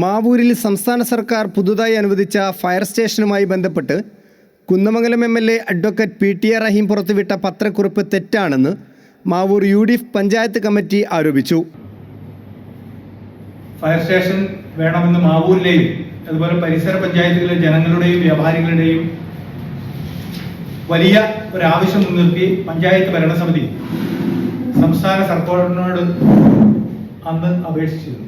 മാവൂരിൽ സംസ്ഥാന സർക്കാർ പുതുതായി അനുവദിച്ച ഫയർ സ്റ്റേഷനുമായി ബന്ധപ്പെട്ട് കുന്നമംഗലം MLA അഡ്വക്കേറ്റ് PTA റഹീം പുറത്തുവിട്ട പത്രക്കുറിപ്പ് തെറ്റാണെന്ന് മാവൂർ UDF പഞ്ചായത്ത് കമ്മിറ്റി ആരോപിച്ചു. ഫയർ സ്റ്റേഷൻ വേണമെന്ന് മാവൂരിലെയും അതുപോലെ പരിസര പഞ്ചായത്തുകളിലെ ജനങ്ങളുടെയും വ്യാപാരികളുടെയും വലിയ ഒരാവശ്യം മുൻനിർത്തി പഞ്ചായത്ത് ഭരണസമിതി സംസ്ഥാന സർക്കാരിനോട് അന്ന് അപേക്ഷിച്ചിരുന്നു.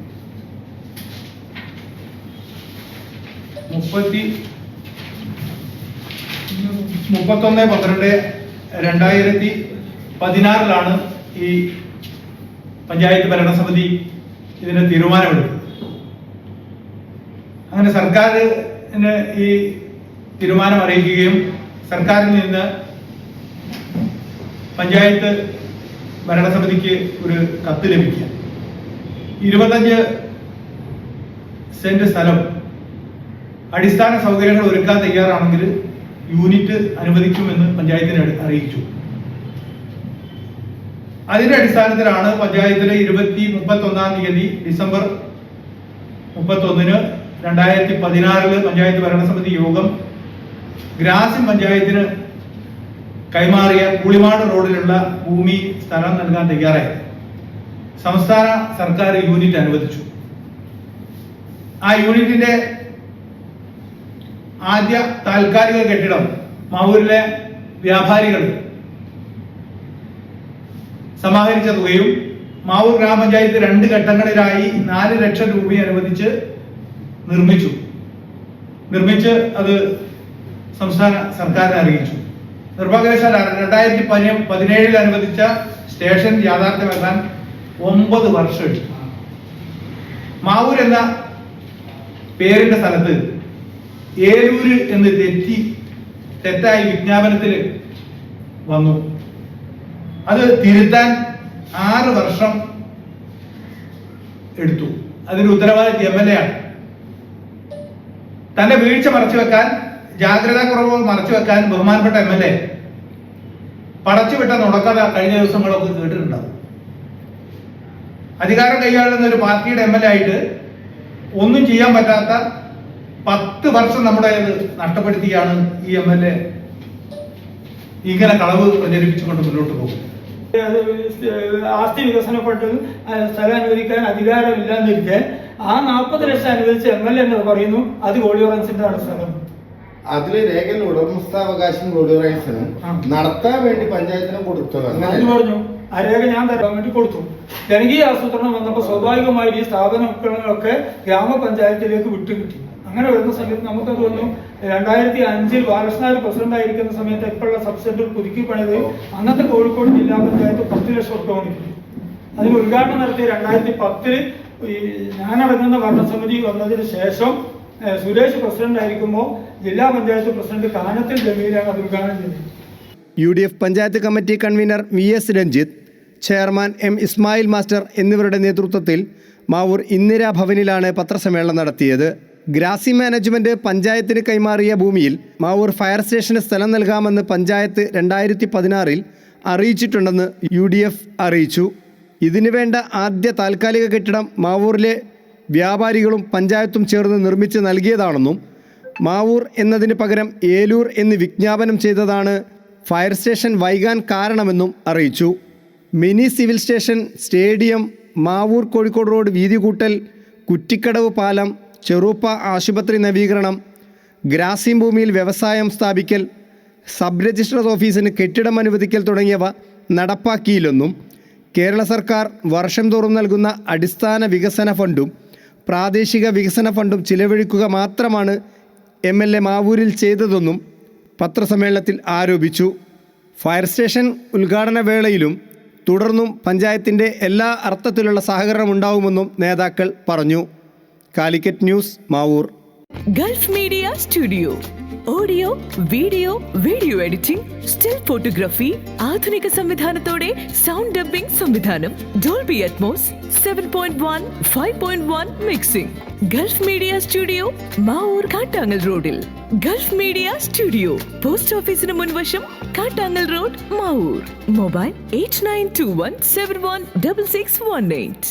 31/12/2016 ഈ പഞ്ചായത്ത് ഭരണസമിതി ഇതിന് തീരുമാനമെടുത്തത്. അങ്ങനെ സർക്കാരിന് ഈ തീരുമാനം അറിയിക്കുകയും സർക്കാരിൽ നിന്ന് പഞ്ചായത്ത് ഭരണസമിതിക്ക് ഒരു കത്ത് ലഭിക്കുക, 25 സെന്റ് സ്ഥലം അടിസ്ഥാന സൗകര്യങ്ങൾ ഒരുക്കാൻ തയ്യാറാണെങ്കിൽ യൂണിറ്റ് അനുവദിക്കുമെന്ന് പഞ്ചായത്തിനെ അറിയിച്ചു. അതിന്റെ അടിസ്ഥാനത്തിലാണ് പഞ്ചായത്തിലെ 31 ഡിസംബർ 31 2016 പഞ്ചായത്ത് ഭരണസമിതി യോഗം ഗ്രാസിം പഞ്ചായത്തിന് കൈമാറിയ പുളിമാട് റോഡിലുള്ള ഭൂമി സ്ഥലം നൽകാൻ തയ്യാറായത്. സംസ്ഥാന സർക്കാർ യൂണിറ്റ് അനുവദിച്ചു. ആ യൂണിറ്റിന്റെ ആദ്യ താൽക്കാലിക കെട്ടിടം മാവൂരിലെ വ്യാപാരികൾ സമാഹരിച്ച തുകയും മാവൂർ ഗ്രാമപഞ്ചായത്ത് 2 ഘട്ടങ്ങളിലായി 4 ലക്ഷം രൂപ അനുവദിച്ച് നിർമ്മിച്ച് അത് സംസ്ഥാന സർക്കാരിനെ അറിയിച്ചു. നിർഭാഗ്യവശാൽ 2017 അനുവദിച്ച സ്റ്റേഷൻ യാഥാർത്ഥ്യമാക്കാൻ 9 വർഷം എടുത്തു. മാവൂർ എന്ന പേരിന്റെ സ്ഥലത്ത് ഏലൂര് എന്ന് തെറ്റായി വിജ്ഞാപനത്തിൽ വന്നു. അത് തിരുത്താൻ 6 വർഷം എടുത്തു. അതിന് ഉത്തരവാദിത്വം MLA ആണ്. തന്റെ വീഴ്ച മറച്ചുവെക്കാൻ, ജാഗ്രതാ കുറവ് മറച്ചുവെക്കാൻ ബഹുമാനപ്പെട്ട MLA പടച്ചുവിട്ട നുണക്കഥ കഴിഞ്ഞ ദിവസങ്ങളൊക്കെ കേട്ടിട്ടുണ്ടാവും. അധികാരം കൈയാളുന്ന ഒരു പാർട്ടിയുടെ MLA ആയിട്ട് ഒന്നും ചെയ്യാൻ പറ്റാത്ത 10 വർഷം നമ്മുടെ നഷ്ടപ്പെടുത്തിയാണ് ഈ MLA ഇങ്ങനെ കളവ് പ്രചരിപ്പിച്ചുകൊണ്ട് മുന്നോട്ട് പോകും. ആസ്തി വികസന ഫണ്ടിൽ സ്ഥലം അനുവദിക്കാൻ അധികാരമില്ലാന്നിരിക്കെ ആ 40 ലക്ഷം അനുവദിച്ച MLA എന്ന് പറയുന്നു അത് ഗോളിയോറൻസിന്റെ ആണ് സ്ഥലം. അതില് രേഖയിൽ ഉടമസ്ഥാവകാശം ഗോളിയോറൻസിന് നടത്താൻ വേണ്ടി പഞ്ചായത്തിന് കൊടുത്തു പറഞ്ഞു. ആ രേഖ ഞാൻ തരാൻ വേണ്ടി കൊടുത്തു. ജനകീയ ആസൂത്രണം വന്നപ്പോൾ സ്വാഭാവികമായി ഈ സ്ഥാപനങ്ങളൊക്കെ ഗ്രാമപഞ്ചായത്തിലേക്ക് വിട്ടുകിട്ടി. അങ്ങനെ വരുന്ന സമയത്ത് നമുക്കത് വന്നു 2005 ബാലകൃഷ്ണൻ പ്രസിഡന്റ് ആയിരിക്കുന്ന സമയത്ത് ഇപ്പോഴുള്ള സബ് സെന്റർ പുതുക്കി പണിത് അന്നത്തെ കോഴിക്കോട് ജില്ലാ പഞ്ചായത്ത് 10 ലക്ഷം രൂപ കിട്ടി. അതിന് ഉദ്ഘാടനം നടത്തി 2010 ഞാനടങ്ങുന്ന ഭരണസമിതി വന്നതിന് ശേഷം സുരേഷ് പ്രസിഡന്റ് ആയിരിക്കുമ്പോൾ ജില്ലാ പഞ്ചായത്ത് പ്രസിഡന്റ് കാനത്തിൽ ജമീലാണ് അത് ഉദ്ഘാടനം ചെയ്തത്. UDF panchayat committee convener VS Ranjith, chairman M Ismail master എന്നിവരുടെ നേതൃത്വത്തിൽ മാവൂർ ഇന്ദിരാ ഭവനിലാണ് പത്രസമ്മേളനം നടത്തിയത്. ഗ്രാസി മാനേജ്മെന്റ് പഞ്ചായത്തിന് കൈമാറിയ ഭൂമിയിൽ മാവൂർ ഫയർ സ്റ്റേഷന് സ്ഥലം നൽകാമെന്ന് പഞ്ചായത്ത് 2016 അറിയിച്ചിട്ടുണ്ടെന്ന് UDF അറിയിച്ചു. ഇതിനു വേണ്ട ആദ്യ താൽക്കാലിക കെട്ടിടം മാവൂരിലെ വ്യാപാരികളും പഞ്ചായത്തും ചേർന്ന് നിർമ്മിച്ച് നൽകിയതാണെന്നും മാവൂർ എന്നതിന് പകരം ഏലൂർ എന്ന് വിജ്ഞാപനം ചെയ്തതാണ് ഫയർ സ്റ്റേഷൻ വൈകാൻ കാരണമെന്നും അറിയിച്ചു. Mini civil station, stadium, Mavoor Kozhikode road വീതി കൂട്ടൽ, കുറ്റിക്കടവ് പാലം, ചെറുപ്പ ആശുപത്രി നവീകരണം, ഗ്രാസിം ഭൂമിയിൽ വ്യവസായം സ്ഥാപിക്കൽ, സബ് രജിസ്ട്രാർ ഓഫീസിന് കെട്ടിടം അനുവദിക്കൽ തുടങ്ങിയവ നടപ്പാക്കിയില്ലെന്നും കേരള സർക്കാർ വർഷം തോറും നൽകുന്ന അടിസ്ഥാന വികസന ഫണ്ടും പ്രാദേശിക വികസന ഫണ്ടും ചിലവഴിക്കുക മാത്രമാണ് MLA മാവൂരിൽ ചെയ്തതെന്നും പത്രസമ്മേളനത്തിൽ ആരോപിച്ചു. ഫയർ സ്റ്റേഷൻ ഉദ്ഘാടന വേളയിലും തുടർന്നും പഞ്ചായത്തിൻ്റെ എല്ലാ അർത്ഥത്തിലുള്ള സഹകരണം ഉണ്ടാവുമെന്നും നേതാക്കൾ പറഞ്ഞു. Calicut news, Mavoor. Gulf media studio audio, video editing, still photography, ആധുനിക സംവിധാനത്തോടെ സൗണ്ട് ഡബ്ബിംഗ് സംവിധാനം, Dolby Atmos, 7.1, 5.1 mixing. Gulf media studio Mavoor Kattangal റോഡിൽ. ഗൾഫ് മീഡിയ സ്റ്റുഡിയോ പോസ്റ്റ് ഓഫീസിന് മുൻവശം, കാട്ടാങ്ങൽ റോഡ്, മാവൂർ. മൊബൈൽ 8921716618.